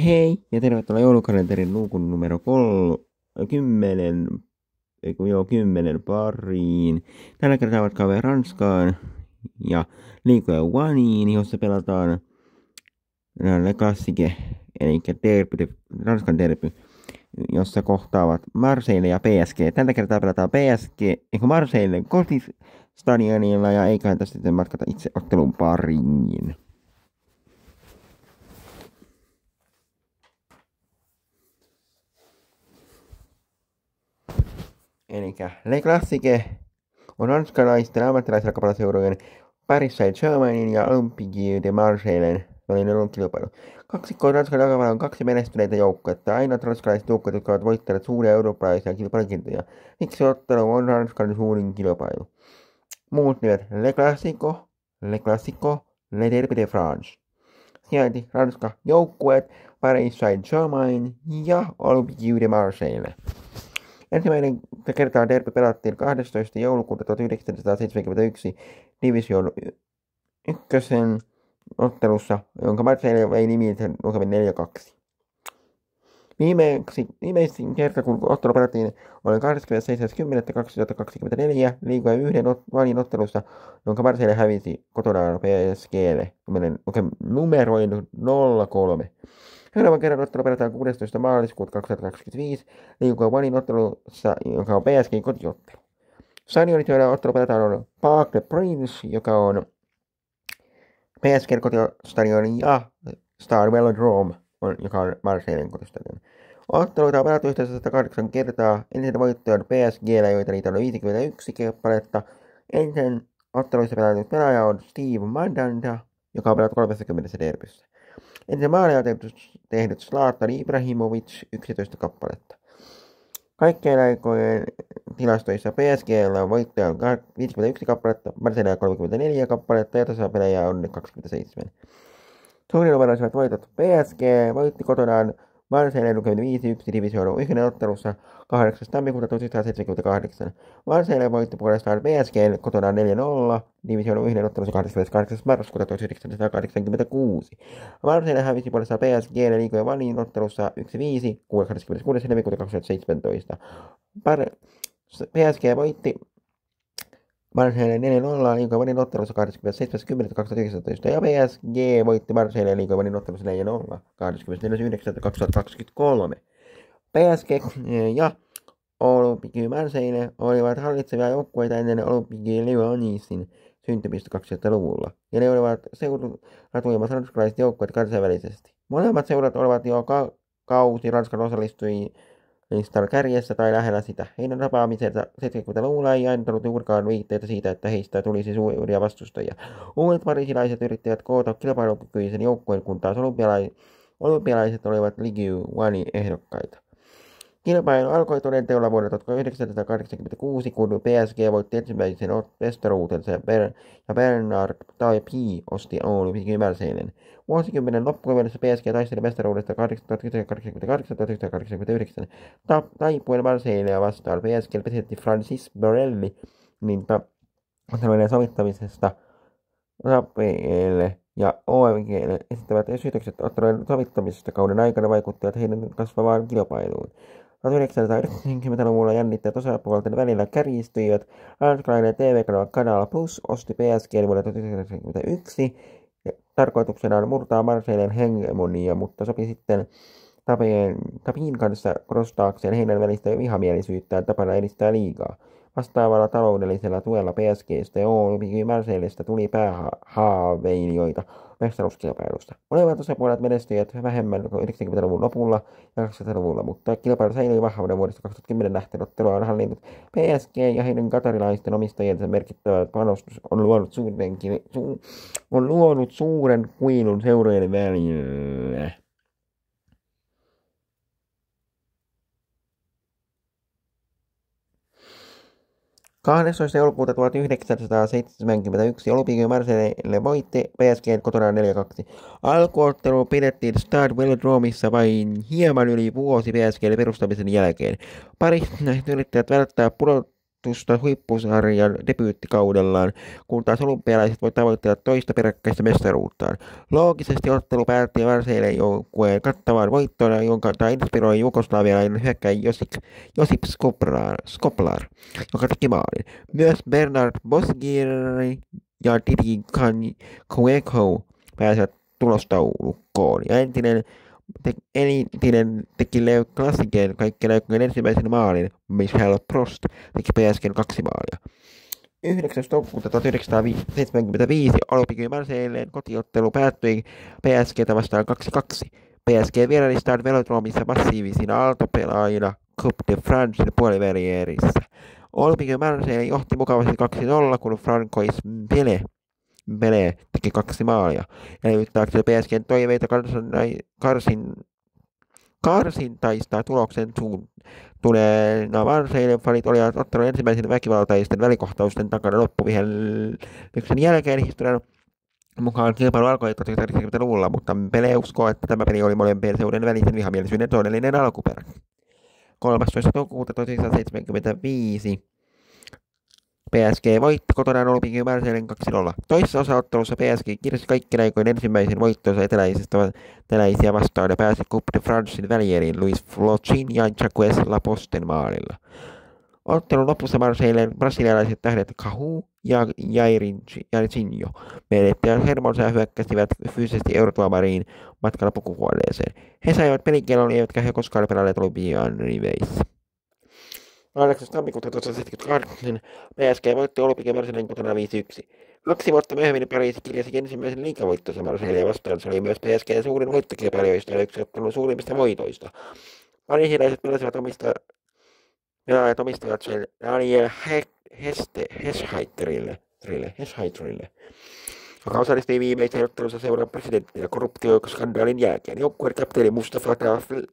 Hei ja tervetuloa joulukalenterin luukun numero 10, 10 pariin. Tällä kertaa matkaa Ranskaan ja liikoja Waniin, jossa pelataan Le Classique, eli derby, Ranskan derby, jossa kohtaavat Marseille ja PSG. Tällä kertaa pelataan PSG, Marseille kotistadionilla ja eiköhän tästä sitten matkata itse ottelun pariin. Elikkä Le Classique on ranskalaisten ammattilaisjalkapalloseurojen Paris Saint-Germainin ja Olympique de Marseillen välinen kilpailu. Kaksikko Ranskan jalkapallon on kaksi menestyneitä joukkuetta, ainoat ranskalaiset joukkueet, jotka ovat voittaneet suuria eurooppalaisia kilpailukintoja. Siksi ottelu on Ranskan suurin kilpailu. Muut nimet Le Classico, Le Derby de France. Sijainti Ranska joukkueet Paris Saint-Germain ja Olympique de Marseille. Ensimmäinen kertaa derby pelattiin 12. joulukuuta 1971 Division 1 ottelussa, jonka Marseille vei nimiin lukemin 4-2. Viimeisin kerta, kun ottelu pelattiin, oli 27.10.2024 liigojen yhden Vanin ottelussa, jonka Marseille hävisi kotonaan PSG:lle numeroin 0-3. Seuraavan kerran ottelu pelataan 16. maaliskuuta 2025 liigojen Vanin ottelussa, joka on PSG:n kotiottelu. Stadionit, joilla ottelu pelataan, on Parc des Princes, joka on PSG:n kotistadion, ja Stade Velodrome, joka on Marseillen kotistadion. Otteluita on pelattu yhteensä 108 kertaa. Ensin voittoja on PSG:llä, joita niitä on 51 kappaletta. Ensin otteluissa pelattu pelaaja on Steve Mandanda, joka on pelattu 30 derbyssä. Ensin maaleja on tehnyt Zlatan Ibrahimovic 11 kappaletta. Kaikkien aikojen tilastoissa PSG:llä on voittoja 51 kappaletta, Marseillella 34 kappaletta ja tasapelejä on 27. Suurinomaisivat voitot. PSG voitti kotonaan Marseille lukemin 5-1 Division 1 ottelussa 8. tammikuuta 1978. Marseille voitti puolestaan PSG kotonaan 4-0 Division 1 ottelussa 28. marraskuuta 1986. Marseille hävisi puolestaan PSG:lle liigojen Vanin ottelussa 1-5 26. helmikuuta 2017. PSG voitti Marseille 4-0 liigojen Vanin ottelussa 27.10.2019 ja PSG voitti Marseille liigojen Vanin ottelussa 4-0 24.9.2023. PSG ja Olympique Marseille olivat hallitsevia joukkueita ennen Olympique Lyonin syntymistä 2000-luvulla, ja ne olivat seuratuimmat ranskalaiset joukkueet kansainvälisesti. Molemmat seurat olivat jo kausi Ranskan osallistujalistan kärjessä tai lähellä sitä. Heidän tapaamisensa 70-luvulla ei antanut juurikaan viitteitä siitä, että heistä tulisi suuria vastustajia. Uudet pariisilaiset yrittivät koota kilpailukykyisen joukkueen, kun taas olympialaiset olivat Ligue 1 ehdokkaita. Kilpailu alkoi todenteolla vuonna 1986, kun PSG voitti ensimmäisen mestaruutensa ja Bernard Tapie osti Olympique Marseillen. Vuosikymmenen loppuun mennessä PSG taisteli mestaruudesta 1988-1989. Taipuen Marseillea vastaan PSG presidentti Francis Borrelli otteluiden sovittamisesta Tapielle ja OMG:lle esittävät syytökset otteluiden sovittamisesta kauden aikana vaikuttivat heidän kasvavaan kilpailuun. 1990-luvulla jännitteet osapuolten välillä kärjistyivät. Ranskalainen TV-kanava Canal Plus osti PSG vuonna 1991 tarkoituksenaan murtaa Marseillen hegemonia, mutta sopi sitten Tapien kanssa korostaakseen heidän välistä vihamielisyyttään tapana edistää liigaa. Vastaavalla taloudellisella tuella PSG:stä ja Olympique Marseillesta tuli päähaaveilijoita mestaruuskilpailusta. Molemmat osapuolet menestyivät vähemmän 90-luvun lopulla ja 2000-luvulla, mutta kilpailu säilyi vahvana vuodesta 2010 lähtien. Ottelua on hallinnut PSG ja heidän katarilaisten omistajiensa merkittävä panostus on luonut suuren kuilun seurojen välillä. 12. joulukuuta 1971 Olympique Marseille voitti PSG kotonaan 4-2. Alkuottelu pidettiin Stade Velodromissa vain hieman yli vuosi PSG:n perustamisen jälkeen. Parit yrittävät välttää menestystä huippusarjan debyyttikaudellaan, kun taas olympialaiset voi tavoitella toista peräkkäistä mestaruuttaan. Loogisesti ottelu päättyi Marseillen joukkueen kattavaan voittoon, jonka inspiroi jugoslavialainen hyökkäjä Josip Skoplar, joka teki maalin. Myös Bernard Bosgir ja Didi Kueko pääsevät tulostaulukkoon. Ja entinen teki Leo Klassiken kaikkien aikojen ensimmäisen maalin, Michel Prost teki PSG:n 2 maalia. 9. toukokuuta 1975 Olympique Marseillen kotiottelu päättyi PSG:tä vastaan 2-2. PSG vieraillistaan Velodromissa massiivisina aaltopelaajina Coupe de Francein puolivälierissä. Olympique Marseille johti mukavasti 2-0, kun Francois Pelé teki 2 maalia. Ja levyttääkseen PSG:n toiveita karsintaista tuloksen suuntuneena Marseillen fanit olivat ottanut ensimmäisen väkivaltaisten välikohtausten takana loppuvihellyksen jälkeen historian mukaan kilpailu alkoi 1990-luvulla, mutta Pelé uskoo, että tämä peli oli molempien seuden välisen vihamielisyyden todellinen alkuperä. 13. toukokuuta 1975 PSG voitti kotonaan Olympique Marseillen 2-0. Toisessa osaottelussa PSG kirsi kaikkien aikojen ensimmäisen voittonsa eteläisiä vastaan ja pääsi Coupe de Francein välieriin Luis Flochin ja Jacques Laposten maalilla. Ottelun lopussa Marseillen brasilialaiset tähdet Cahu ja Jairzinho menettivät hermonsa ja hyökkäsivät fyysisesti eurotuomariin matkalla pukuhuoneeseen. He saivat pelikielon, eivätkä he koskaan pelanneet Olympian riveissä. 8. tammikuuta 1978 PSG voitti Olympique Marseillen kotona 5-1. 2 vuotta myöhemmin Pariisi kirjasi ensimmäisen liigavoittonsa Marseillea vastaan. Se oli myös PSG:n suurin voittokilpailijoista ja yksi ottelun suurimmista voitoista. Pariisilaiset pelaajat omistavat sen Daniel Heschheiterille, joka osallistui viimeiseen ottelussa seuran presidenttinä korruptioskandaalin jälkeen. Joukkueen kapteeni Mustafa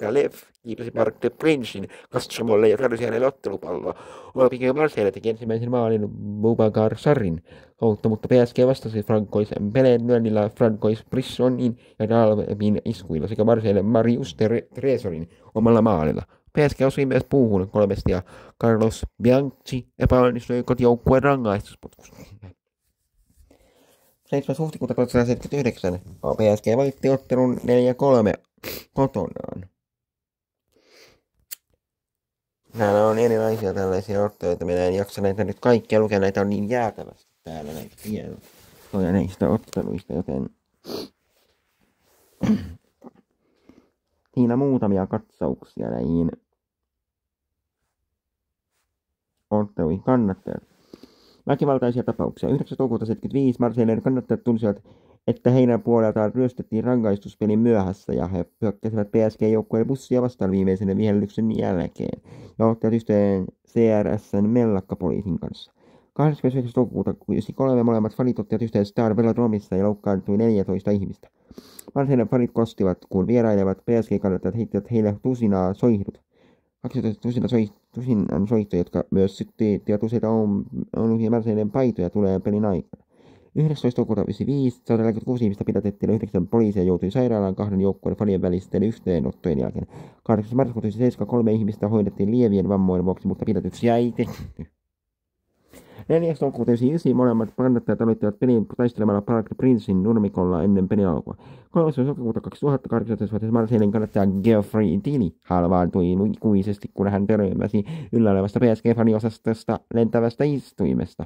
Dalev kiipesi Marc de Princein Castromolle ja tarjosi hänelle ottelupalloa. Olympique Marseille teki ensimmäisen maalin Boubacar Sarrin kautta, mutta PSG vastasi Francois Pelén lyönnillä Francois Brissonin ja Dalvin iskuilla sekä Marseille Marius Tresorin omalla maalilla. PSG osui myös puuhun 3 ja Carlos Bianchi epäonnistui kotijoukkueen rangaistuspotkussa. 7. huhtikuuta 1979 PSG voitti ottelun 4-3 kotonaan. Nämä on erilaisia tällaisia otteluita. Minä en jaksa näitä nyt kaikkia lukea. Näitä on niin jäätävästi täällä näitä tietoja näistä otteluista, joten siinä muutamia katsauksia näihin otteluihin kannattajat. Väkivaltaisia tapauksia. 9. toukokuuta 1975 Marseillen kannattajat tunsivat, että heidän puoleltaan ryöstettiin rangaistuspelin myöhässä ja he hyökkäsivät PSG-joukkueen bussia vastaan viimeisen vihellyksen jälkeen ja ottivat yhteen CRS:n mellakkapoliisin kanssa. 29. toukokuuta 1993 molemmat fanit ottivat yhteen Stade Velodromissa ja loukkaantui 14 ihmistä. Marseillen fanit kostivat, kun vierailevat PSG-kannattajat heittivät heille tusinaa soihdut. 12 tusinan soihtoja, jotka myös syttivät useita Olympique Marseillen paitoja tulee pelin aikana. 11. toukokuuta 1995 146 ihmistä pidätettiin ja 9 poliisia joutui sairaalaan 2 joukkueen fanien välisten yhteenottojen jälkeen. 8. marraskuuta 1997 3 ihmistä hoidettiin lievien vammojen vuoksi, mutta pidätyksiä ei tehty. 4. toukokuuta 1999 molemmat kannattajat aloittivat pelin taistelemalla Parc des Princes nurmikolla ennen pelin alkua. 3. toukokuuta 2018 Marseillen kannattaja Geoffrey Tilly halvaantui ikuisesti, kun hän törmäsi yllä olevasta PSG-faniosastosta lentävästä istuimesta.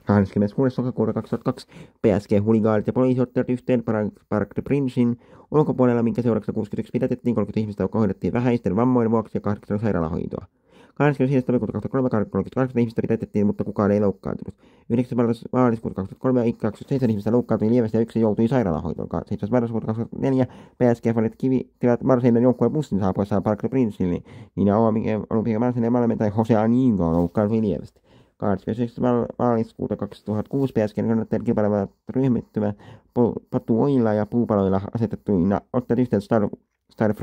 26. lokakuuta 2002 PSG-huligaalit ja poliisi ottivat yhteen Parc des Princesin ulkopuolella, minkä seurauksena 61 pidätettiin, 30 ihmistä, jotka hoidettiin vähäisten vammojen vuoksi ja 8 sairaalahoitoa. 25. tammikuuta 2003 38 ihmistä pidätettiin, mutta kukaan ei loukkaantunut. 9. maaliskuuta 2003 27 ihmistä loukkaantui lievästi ja 1 joutui sairaalahoitoon. 7. marraskuuta 2004 PSG-fanit kivittivät Marseillen joukkueen bussin saapuessaan Parc des Princes, niin ja Olympique Marseillen valmentaja Jose Aningo loukkaantui lievästi. 29. maaliskuuta 2006 PSG:n kannattajat kilpailevat ryhmittymä patuoilla ja puupaloilla asetettuina ottivat yhteen Stade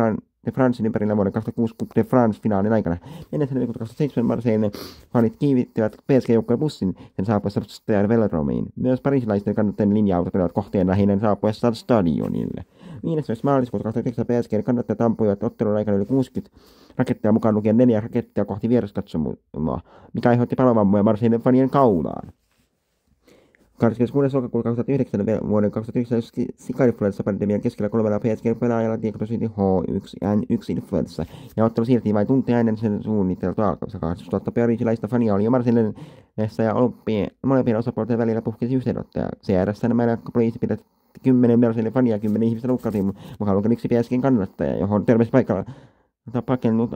de Francein ympärillä vuoden 2006 Coupe de France-finaalin aikana. Mennessä 2007 Marseille fanit kiivittivät PSG-joukkojen bussin sen saapuessa Stade Velodromiin. Myös parisilaisten kannattajien linja-autot olivat kohteen lähinnä saapuessa stadionille. 15. maaliskuuta 2009 PSG kannattajat ampuivat ottelun aikana yli 60 raketteja mukaan lukien 4 raketteja kohti vieraskatsomaa, mikä aiheutti palovammoja Marseillen fanien kaulaan. 26. lokakuuta 2009 vuoden 2009 sika-influenssapandemian keskellä 3 PSG-pelaajalla diagnosoitiin H1N1-influenssa, ja ottelu siirtiin vain tunteja ennen sen suunniteltua alkamista. 2000 parisilaista fania oli jo Marseillessa ja molempien osapuolten välillä puhkesi yhteenottoja. CRS-nämä poliisi pidätti 10 Marseillen fania ja 10 ihmistä loukkaantiin, mukaan lukien yksi PSG:n kannattaja, johon terveys paikalla pakennut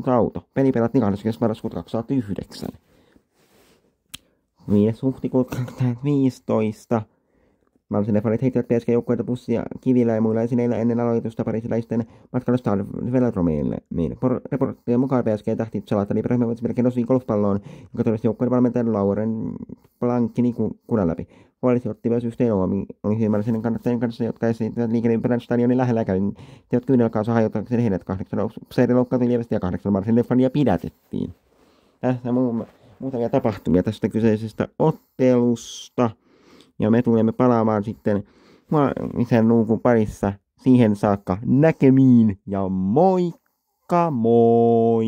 auto. Peli pelattiin 20. marraskuuta 2009. 5. huhtikuuta 2015. Marseille fanit heittivät PSG-joukkueita bussia kivillä ja muilla esineillä ennen aloitusta parisilaisten matkalla Stade Velodromiille. Reporttien mukaan PSG-tähti Zlatan Ibrahimovic melkein osui golfpalloon, jonka todisti joukkueen valmentajan Lauren Blanchin kunan läpi. Huolisi otti myös yhteen oli Marseillen kannattajien kanssa, jotka esittivät liikenneympärän stadionin lähellä ja käyntivät kyynelkaansa hajottaakseen heidät. 8 upseeri loukkaantui lievästi ja 8 Marseillen fania pidätettiin. Tässä muutamia tapahtumia tästä kyseisestä ottelusta. Ja me tulemme palaamaan sitten isän luukun parissa siihen saakka näkemiin ja moikka moi!